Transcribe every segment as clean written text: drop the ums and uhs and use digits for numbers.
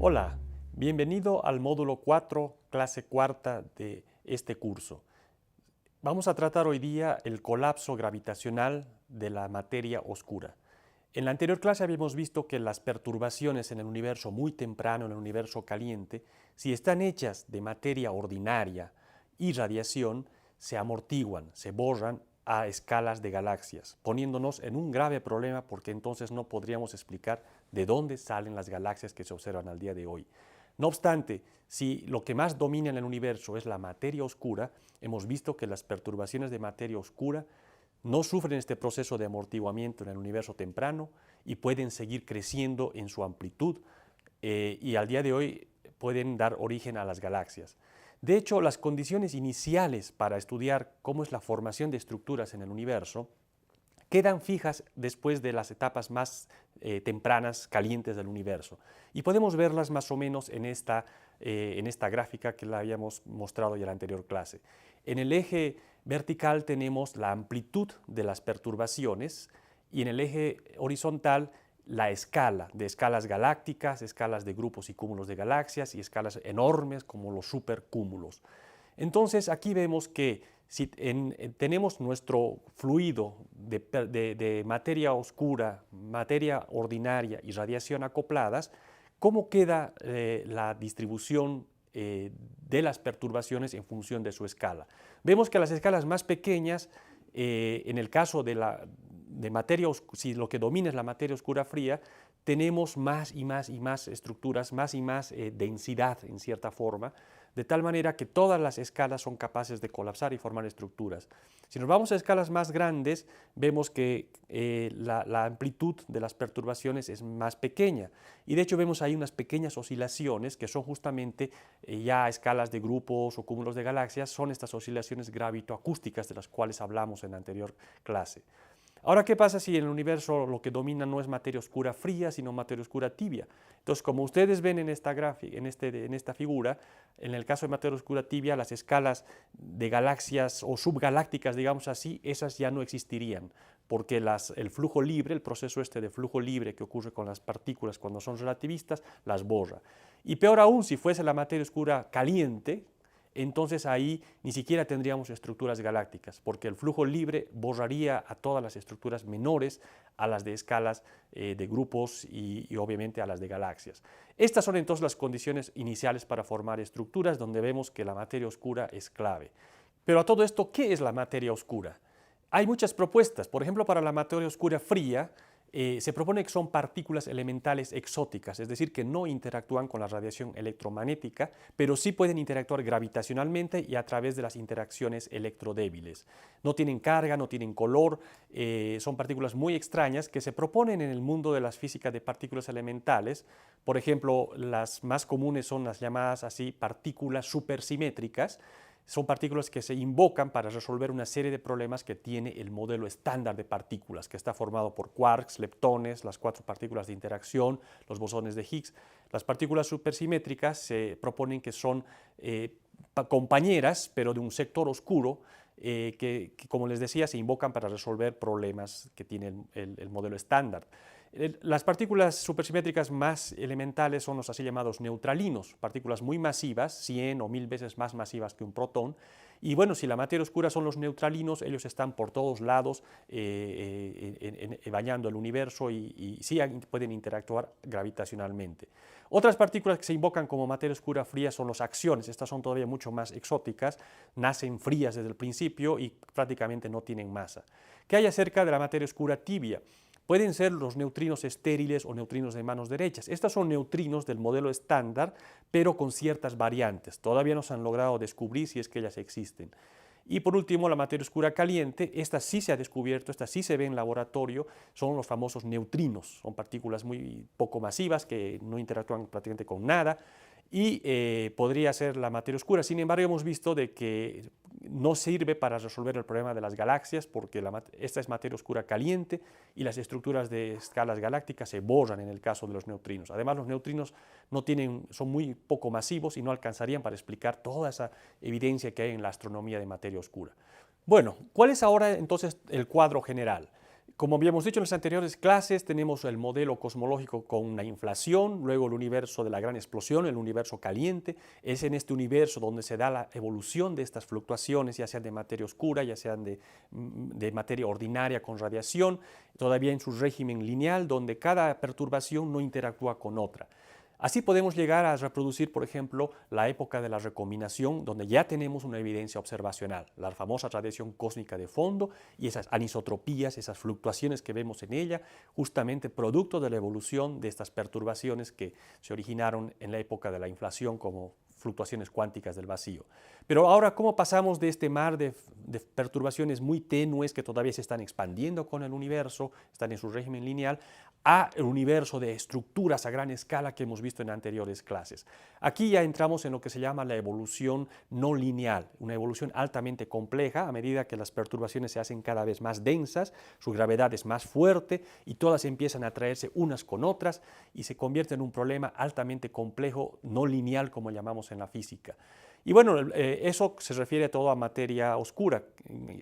Hola, bienvenido al módulo 4, clase cuarta de este curso. Vamos a tratar hoy día el colapso gravitacional de la materia oscura. En la anterior clase habíamos visto que las perturbaciones en el universo muy temprano, en el universo caliente, si están hechas de materia ordinaria y radiación, se amortiguan, se borran a escalas de galaxias, poniéndonos en un grave problema porque entonces no podríamos explicar de dónde salen las galaxias que se observan al día de hoy. No obstante, si lo que más domina en el universo es la materia oscura, hemos visto que las perturbaciones de materia oscura no sufren este proceso de amortiguamiento en el universo temprano y pueden seguir creciendo en su amplitud y al día de hoy pueden dar origen a las galaxias. De hecho, las condiciones iniciales para estudiar cómo es la formación de estructuras en el universo quedan fijas después de las etapas más tempranas, calientes del universo. Y podemos verlas más o menos en esta gráfica que la habíamos mostrado ya en la anterior clase. En el eje vertical tenemos la amplitud de las perturbaciones y en el eje horizontal la escala, de escalas galácticas, escalas de grupos y cúmulos de galaxias y escalas enormes como los supercúmulos. Entonces aquí vemos que si tenemos nuestro fluido de materia oscura, materia ordinaria y radiación acopladas, ¿cómo queda la distribución de las perturbaciones en función de su escala? Vemos que las escalas más pequeñas, en el caso de materia, si lo que domina es la materia oscura fría, tenemos más y más y más estructuras, más y más densidad en cierta forma, de tal manera que todas las escalas son capaces de colapsar y formar estructuras. Si nos vamos a escalas más grandes, vemos que la amplitud de las perturbaciones es más pequeña y de hecho vemos ahí unas pequeñas oscilaciones que son justamente ya a escalas de grupos o cúmulos de galaxias, son estas oscilaciones gravitoacústicas de las cuales hablamos en la anterior clase. Ahora, ¿qué pasa si en el universo lo que domina no es materia oscura fría, sino materia oscura tibia? Entonces, como ustedes ven en esta gráfica, en esta figura, en el caso de materia oscura tibia, las escalas de galaxias o subgalácticas, digamos así, esas ya no existirían, porque el flujo libre, el proceso de flujo libre que ocurre con las partículas cuando son relativistas, las borra. Y peor aún, si fuese la materia oscura caliente, entonces ahí ni siquiera tendríamos estructuras galácticas, porque el flujo libre borraría a todas las estructuras menores, a las de escalas de grupos y obviamente a las de galaxias. Estas son entonces las condiciones iniciales para formar estructuras donde vemos que la materia oscura es clave. Pero a todo esto, ¿qué es la materia oscura? Hay muchas propuestas. Por ejemplo, para la materia oscura fría, se propone que son partículas elementales exóticas, es decir, que no interactúan con la radiación electromagnética, pero sí pueden interactuar gravitacionalmente y a través de las interacciones electrodébiles. No tienen carga, no tienen color, son partículas muy extrañas que se proponen en el mundo de las físicas de partículas elementales. Por ejemplo, las más comunes son las llamadas así partículas supersimétricas. Son partículas que se invocan para resolver una serie de problemas que tiene el modelo estándar de partículas, que está formado por quarks, leptones, las 4 partículas de interacción, los bosones de Higgs. Las partículas supersimétricas se proponen que son compañeras, pero de un sector oscuro, como les decía, se invocan para resolver problemas que tiene el modelo estándar. Las partículas supersimétricas más elementales son los así llamados neutralinos, partículas muy masivas, 100 o 1000 veces más masivas que un protón. Y bueno, si la materia oscura son los neutralinos, ellos están por todos lados bañando el universo y sí pueden interactuar gravitacionalmente. Otras partículas que se invocan como materia oscura fría son los acciones. Estas son todavía mucho más exóticas, nacen frías desde el principio y prácticamente no tienen masa. ¿Qué hay acerca de la materia oscura tibia? Pueden ser los neutrinos estériles o neutrinos de manos derechas. Estos son neutrinos del modelo estándar, pero con ciertas variantes. Todavía no se han logrado descubrir si es que ellas existen. Y por último, la materia oscura caliente, esta sí se ha descubierto, esta sí se ve en laboratorio, son los famosos neutrinos. Son partículas muy poco masivas que no interactúan prácticamente con nada y podría ser la materia oscura. Sin embargo, hemos visto de que no sirve para resolver el problema de las galaxias porque esta es materia oscura caliente y las estructuras de escalas galácticas se borran en el caso de los neutrinos. Además, los neutrinos son muy poco masivos y no alcanzarían para explicar toda esa evidencia que hay en la astronomía de materia oscura. Bueno, ¿cuál es ahora entonces el cuadro general? Como habíamos dicho en las anteriores clases, tenemos el modelo cosmológico con una inflación, luego el universo de la gran explosión, el universo caliente. Es en este universo donde se da la evolución de estas fluctuaciones, ya sean de materia oscura, ya sean de materia ordinaria con radiación, todavía en su régimen lineal, donde cada perturbación no interactúa con otra. Así podemos llegar a reproducir, por ejemplo, la época de la recombinación, donde ya tenemos una evidencia observacional, la famosa radiación cósmica de fondo y esas anisotropías, esas fluctuaciones que vemos en ella, justamente producto de la evolución de estas perturbaciones que se originaron en la época de la inflación como fluctuaciones cuánticas del vacío. Pero ahora, ¿cómo pasamos de este mar de perturbaciones muy tenues que todavía se están expandiendo con el universo, están en su régimen lineal, a el universo de estructuras a gran escala que hemos visto en anteriores clases? Aquí ya entramos en lo que se llama la evolución no lineal, una evolución altamente compleja a medida que las perturbaciones se hacen cada vez más densas, su gravedad es más fuerte y todas empiezan a atraerse unas con otras y se convierte en un problema altamente complejo, no lineal como llamamos en la física. Y bueno, eso se refiere todo a materia oscura,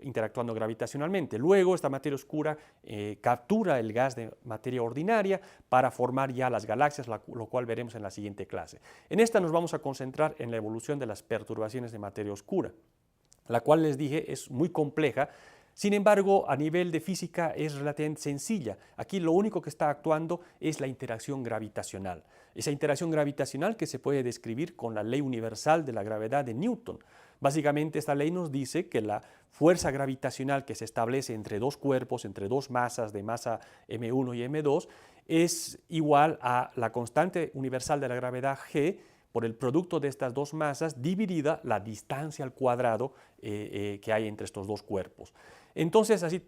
interactuando gravitacionalmente. Luego, esta materia oscura captura el gas de materia ordinaria para formar ya las galaxias, lo cual veremos en la siguiente clase. En esta nos vamos a concentrar en la evolución de las perturbaciones de materia oscura, la cual les dije es muy compleja. Sin embargo, a nivel de física es relativamente sencilla. Aquí lo único que está actuando es la interacción gravitacional. Esa interacción gravitacional que se puede describir con la ley universal de la gravedad de Newton. Básicamente esta ley nos dice que la fuerza gravitacional que se establece entre dos cuerpos, entre dos masas de masa m1 y m2, es igual a la constante universal de la gravedad g por el producto de estas dos masas dividida la distancia al cuadrado que hay entre estos dos cuerpos. Entonces, así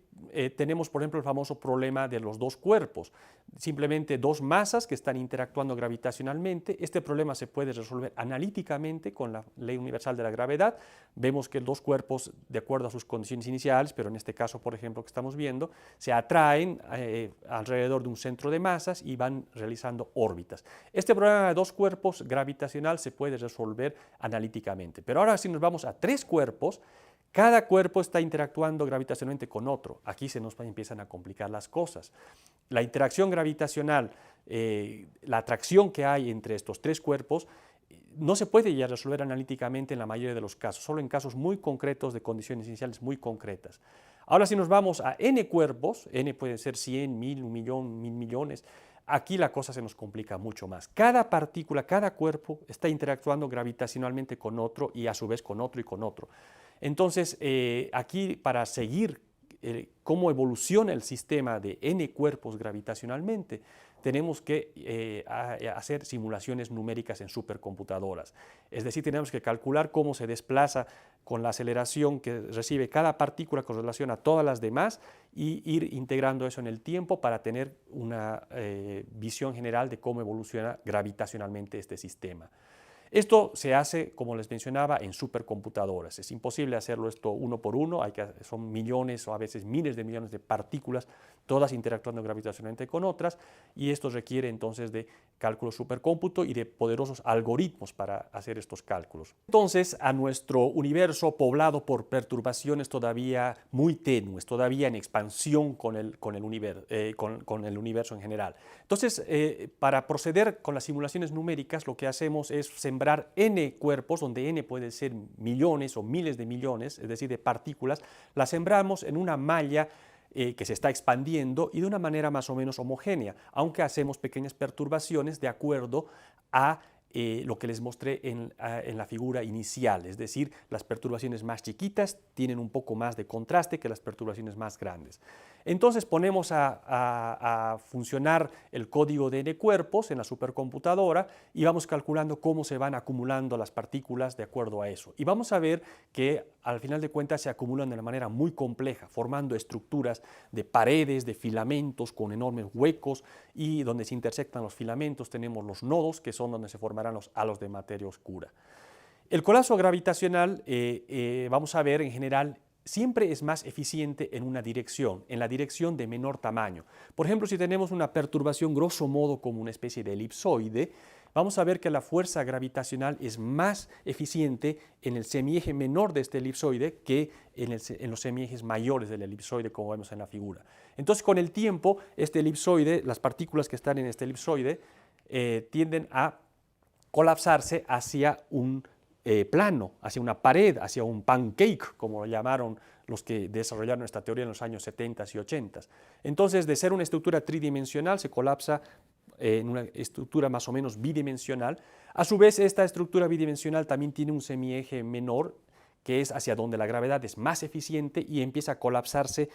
tenemos, por ejemplo, el famoso problema de los dos cuerpos. Simplemente dos masas que están interactuando gravitacionalmente. Este problema se puede resolver analíticamente con la ley universal de la gravedad. Vemos que dos cuerpos, de acuerdo a sus condiciones iniciales, pero en este caso, por ejemplo, que estamos viendo, se atraen alrededor de un centro de masas y van realizando órbitas. Este problema de dos cuerpos gravitacional se puede resolver analíticamente. Pero ahora si nos vamos a tres cuerpos, cada cuerpo está interactuando gravitacionalmente con otro. Aquí se nos empiezan a complicar las cosas. La interacción gravitacional, la atracción que hay entre estos tres cuerpos, no se puede ya resolver analíticamente en la mayoría de los casos, solo en casos muy concretos de condiciones iniciales muy concretas. Ahora si nos vamos a n cuerpos, n puede ser 100, 1000, 1 millón, 1000 millones, aquí la cosa se nos complica mucho más. Cada partícula, cada cuerpo está interactuando gravitacionalmente con otro y a su vez con otro y con otro. Entonces, aquí para seguir cómo evoluciona el sistema de n cuerpos gravitacionalmente, tenemos que hacer simulaciones numéricas en supercomputadoras. Es decir, tenemos que calcular cómo se desplaza con la aceleración que recibe cada partícula con relación a todas las demás y ir integrando eso en el tiempo para tener una visión general de cómo evoluciona gravitacionalmente este sistema. Esto se hace, como les mencionaba, en supercomputadoras. Es imposible hacerlo esto uno por uno, son millones o a veces miles de millones de partículas, todas interactuando gravitacionalmente con otras, y esto requiere entonces de cálculo supercómputo y de poderosos algoritmos para hacer estos cálculos. Entonces, a nuestro universo poblado por perturbaciones todavía muy tenues, todavía en expansión con el universo en general. Entonces, para proceder con las simulaciones numéricas, lo que hacemos es sembrar n cuerpos, donde n puede ser millones o miles de millones, es decir, de partículas, las sembramos en una malla que se está expandiendo y de una manera más o menos homogénea, aunque hacemos pequeñas perturbaciones de acuerdo a lo que les mostré en la figura inicial, es decir, las perturbaciones más chiquitas tienen un poco más de contraste que las perturbaciones más grandes. Entonces ponemos a funcionar el código de n cuerpos en la supercomputadora y vamos calculando cómo se van acumulando las partículas de acuerdo a eso. Y vamos a ver que al final de cuentas se acumulan de una manera muy compleja, formando estructuras de paredes, de filamentos con enormes huecos, y donde se intersectan los filamentos tenemos los nodos, que son donde se formarán los halos de materia oscura. El colapso gravitacional, vamos a ver en general, siempre es más eficiente en una dirección, en la dirección de menor tamaño. Por ejemplo, si tenemos una perturbación grosso modo como una especie de elipsoide, vamos a ver que la fuerza gravitacional es más eficiente en el semieje menor de este elipsoide que en los semiejes mayores del elipsoide, como vemos en la figura. Entonces, con el tiempo, este elipsoide, las partículas que están en este elipsoide, tienden a colapsarse hacia un plano, hacia una pared, hacia un pancake, como lo llamaron los que desarrollaron esta teoría en los años 70 y 80. Entonces, de ser una estructura tridimensional, se colapsa en una estructura más o menos bidimensional. A su vez, esta estructura bidimensional también tiene un semieje menor, que es hacia donde la gravedad es más eficiente y empieza a colapsarse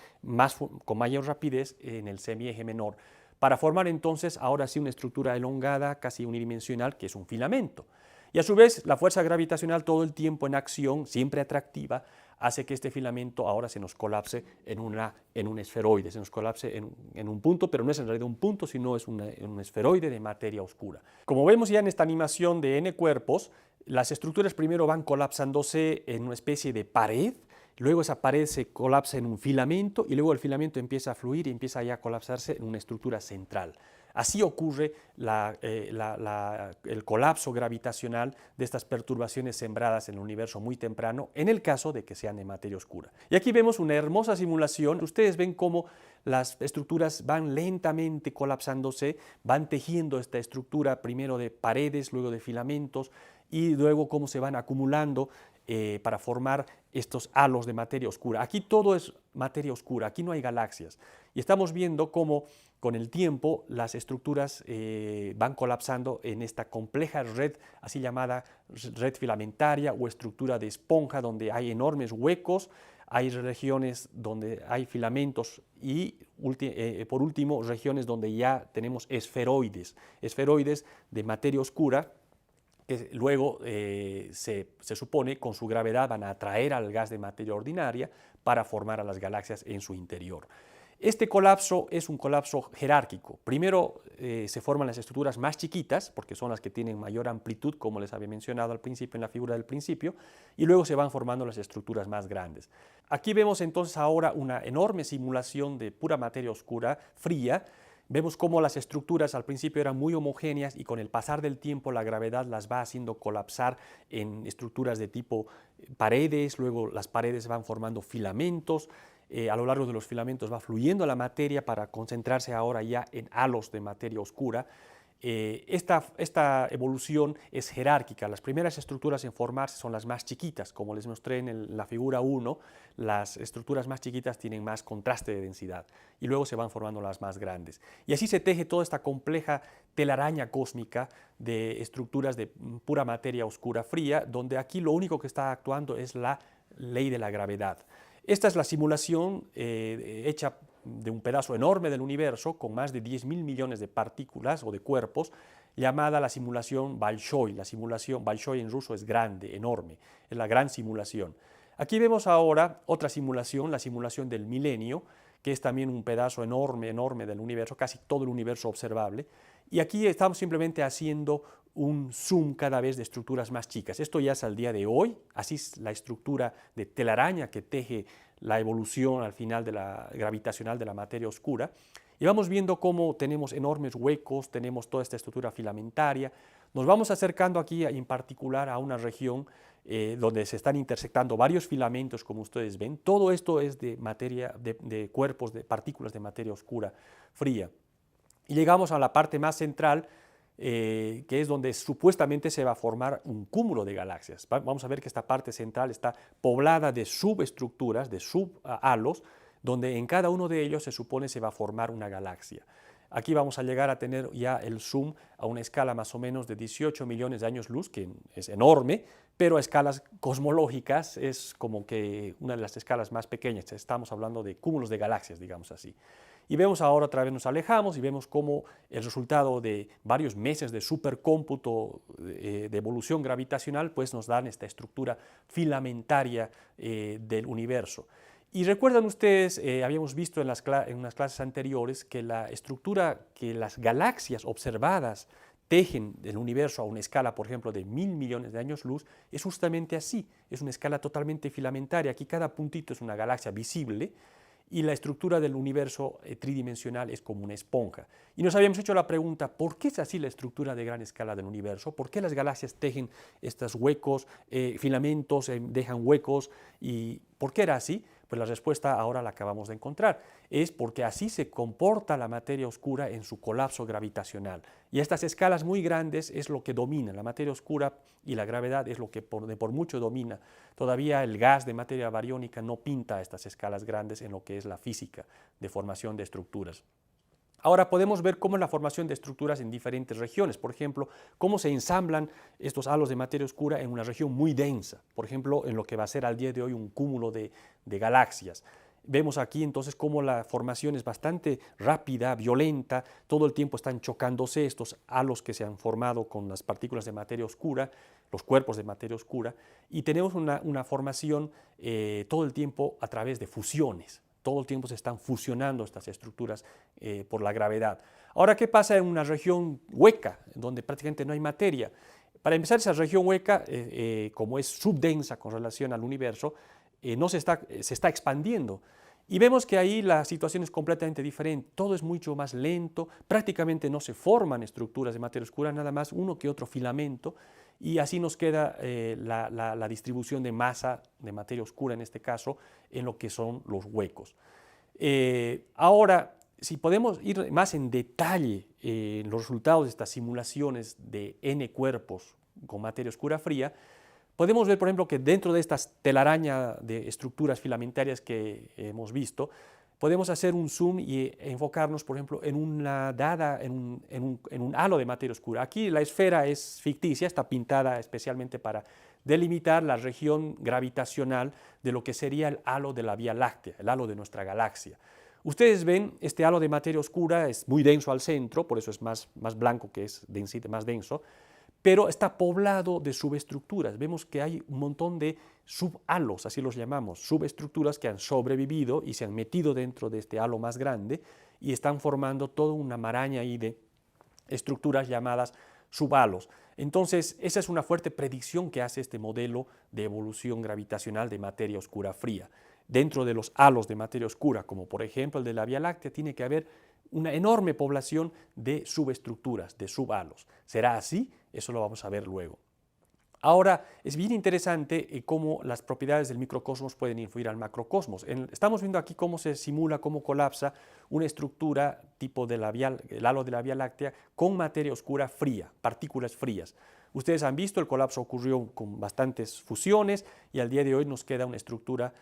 con mayor rapidez en el semieje menor, para formar entonces ahora sí una estructura elongada, casi unidimensional, que es un filamento. Y a su vez, la fuerza gravitacional todo el tiempo en acción, siempre atractiva, hace que este filamento ahora se nos colapse en un esferoide, se nos colapse en un punto, pero no es en realidad un punto, sino es un esferoide de materia oscura. Como vemos ya en esta animación de n cuerpos, las estructuras primero van colapsándose en una especie de pared, luego esa pared se colapsa en un filamento y luego el filamento empieza a fluir y empieza ya a colapsarse en una estructura central. Así ocurre el colapso gravitacional de estas perturbaciones sembradas en el universo muy temprano, en el caso de que sean de materia oscura. Y aquí vemos una hermosa simulación. Ustedes ven cómo las estructuras van lentamente colapsándose, van tejiendo esta estructura primero de paredes, luego de filamentos, y luego cómo se van acumulando para formar estos halos de materia oscura. Aquí todo es materia oscura, aquí no hay galaxias. Y estamos viendo cómo con el tiempo las estructuras van colapsando en esta compleja red, así llamada red filamentaria o estructura de esponja, donde hay enormes huecos, hay regiones donde hay filamentos y por último regiones donde ya tenemos esferoides de materia oscura, que luego se supone con su gravedad van a atraer al gas de materia ordinaria para formar a las galaxias en su interior. Este colapso es un colapso jerárquico. Primero se forman las estructuras más chiquitas, porque son las que tienen mayor amplitud, como les había mencionado al principio en la figura del principio, y luego se van formando las estructuras más grandes. Aquí vemos entonces ahora una enorme simulación de pura materia oscura, fría. Vemos cómo las estructuras al principio eran muy homogéneas y con el pasar del tiempo la gravedad las va haciendo colapsar en estructuras de tipo paredes, luego las paredes van formando filamentos, a lo largo de los filamentos va fluyendo la materia para concentrarse ahora ya en halos de materia oscura. Esta evolución es jerárquica. Las primeras estructuras en formarse son las más chiquitas, como les mostré en la figura 1, las estructuras más chiquitas tienen más contraste de densidad y luego se van formando las más grandes. Y así se teje toda esta compleja telaraña cósmica de estructuras de pura materia oscura fría, donde aquí lo único que está actuando es la ley de la gravedad. Esta es la simulación hecha de un pedazo enorme del universo con más de 10.000 millones de partículas o de cuerpos, llamada la simulación Bolshoi. La simulación Bolshoi en ruso es grande, enorme, es la gran simulación. Aquí vemos ahora otra simulación, la simulación del milenio, que es también un pedazo enorme, enorme del universo, casi todo el universo observable. Y aquí estamos simplemente haciendo un zoom cada vez de estructuras más chicas. Esto ya es al día de hoy, así es la estructura de telaraña que teje la evolución al final de la gravitacional de la materia oscura. Y vamos viendo cómo tenemos enormes huecos, tenemos toda esta estructura filamentaria. Nos vamos acercando aquí en particular a una región donde se están intersectando varios filamentos, como ustedes ven. Todo esto es de materia, de cuerpos, de partículas de materia oscura fría. Y llegamos a la parte más central, que es donde supuestamente se va a formar un cúmulo de galaxias. Vamos a ver que esta parte central está poblada de subestructuras, de subhalos, donde en cada uno de ellos se supone se va a formar una galaxia. Aquí vamos a llegar a tener ya el zoom a una escala más o menos de 18 millones de años luz, que es enorme, pero a escalas cosmológicas es como que una de las escalas más pequeñas. Estamos hablando de cúmulos de galaxias, digamos así. Y vemos ahora otra vez nos alejamos y vemos cómo el resultado de varios meses de supercómputo de evolución gravitacional pues nos dan esta estructura filamentaria del universo. Y recuerdan ustedes, habíamos visto en unas clases anteriores que la estructura que las galaxias observadas tejen del universo a una escala, por ejemplo, de 1.000 millones de años luz, es justamente así, es una escala totalmente filamentaria. Aquí cada puntito es una galaxia visible y la estructura del universo tridimensional es como una esponja. Y nos habíamos hecho la pregunta, ¿por qué es así la estructura de gran escala del universo? ¿Por qué las galaxias tejen estos huecos, filamentos, dejan huecos? ¿Y por qué era así? Pues la respuesta ahora la acabamos de encontrar. Es porque así se comporta la materia oscura en su colapso gravitacional. Y estas escalas muy grandes es lo que domina. La materia oscura y la gravedad es lo que por mucho domina. Todavía el gas de materia bariónica no pinta estas escalas grandes en lo que es la física de formación de estructuras. Ahora podemos ver cómo es la formación de estructuras en diferentes regiones. Por ejemplo, cómo se ensamblan estos halos de materia oscura en una región muy densa. Por ejemplo, en lo que va a ser al día de hoy un cúmulo de galaxias. Vemos aquí entonces cómo la formación es bastante rápida, violenta, todo el tiempo están chocándose estos halos que se han formado con las partículas de materia oscura, los cuerpos de materia oscura, y tenemos una formación todo el tiempo a través de fusiones. Todo el tiempo se están fusionando estas estructuras por la gravedad. Ahora, ¿qué pasa en una región hueca, donde prácticamente no hay materia? Para empezar, esa región hueca, como es subdensa con relación al universo, se está expandiendo. Y vemos que ahí la situación es completamente diferente, todo es mucho más lento, prácticamente no se forman estructuras de materia oscura, nada más uno que otro filamento, y así nos queda la distribución de masa de materia oscura, en este caso, en lo que son los huecos. Ahora, si podemos ir más en detalle en los resultados de estas simulaciones de N cuerpos con materia oscura fría, podemos ver, por ejemplo, que dentro de estas telaraña de estructuras filamentarias que hemos visto, podemos hacer un zoom y enfocarnos, por ejemplo, en un halo de materia oscura. Aquí la esfera es ficticia, está pintada especialmente para delimitar la región gravitacional de lo que sería el halo de la Vía Láctea, el halo de nuestra galaxia. Ustedes ven, este halo de materia oscura es muy denso al centro, por eso es más blanco, que es más denso, pero está poblado de subestructuras. Vemos que hay un montón de subhalos, así los llamamos, subestructuras que han sobrevivido y se han metido dentro de este halo más grande y están formando toda una maraña ahí de estructuras llamadas subhalos. Entonces, esa es una fuerte predicción que hace este modelo de evolución gravitacional de materia oscura fría. Dentro de los halos de materia oscura, como por ejemplo el de la Vía Láctea, tiene que haber una enorme población de subestructuras, de subhalos. ¿Será así? Eso lo vamos a ver luego. Ahora, es bien interesante cómo las propiedades del microcosmos pueden influir al macrocosmos. Estamos viendo aquí cómo se simula, cómo colapsa una estructura tipo el halo de la Vía Láctea con materia oscura fría, partículas frías. Ustedes han visto, el colapso ocurrió con bastantes fusiones y al día de hoy nos queda una estructura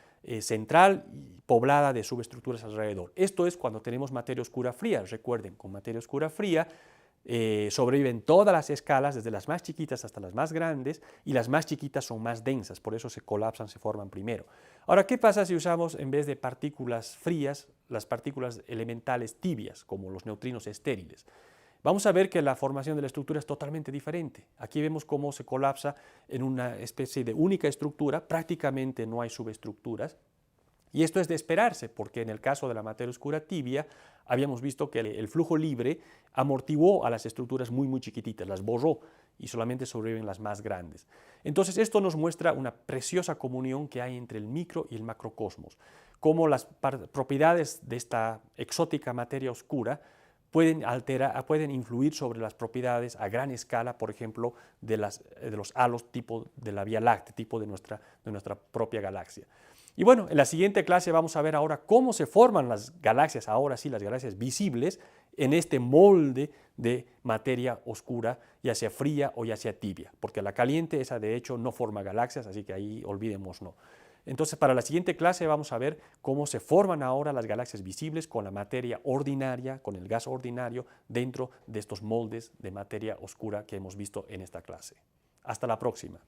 central y poblada de subestructuras alrededor. Esto es cuando tenemos materia oscura fría. Recuerden, con materia oscura fría sobreviven todas las escalas, desde las más chiquitas hasta las más grandes, y las más chiquitas son más densas, por eso se colapsan, se forman primero. Ahora, ¿qué pasa si usamos en vez de partículas frías, las partículas elementales tibias, como los neutrinos estériles? Vamos a ver que la formación de la estructura es totalmente diferente. Aquí vemos cómo se colapsa en una especie de única estructura, prácticamente no hay subestructuras, y esto es de esperarse, porque en el caso de la materia oscura tibia, habíamos visto que el flujo libre amortiguó a las estructuras muy chiquititas, las borró y solamente sobreviven las más grandes. Entonces esto nos muestra una preciosa comunión que hay entre el micro y el macrocosmos, cómo las propiedades de esta exótica materia oscura pueden influir sobre las propiedades a gran escala, por ejemplo, de los halos tipo de la Vía Láctea, tipo de nuestra propia galaxia. Y bueno, en la siguiente clase vamos a ver ahora cómo se forman las galaxias, ahora sí, las galaxias visibles, en este molde de materia oscura, ya sea fría o ya sea tibia, porque la caliente, esa de hecho no forma galaxias, así que ahí olvidémonos. Entonces, para la siguiente clase vamos a ver cómo se forman ahora las galaxias visibles con la materia ordinaria, con el gas ordinario, dentro de estos moldes de materia oscura que hemos visto en esta clase. Hasta la próxima.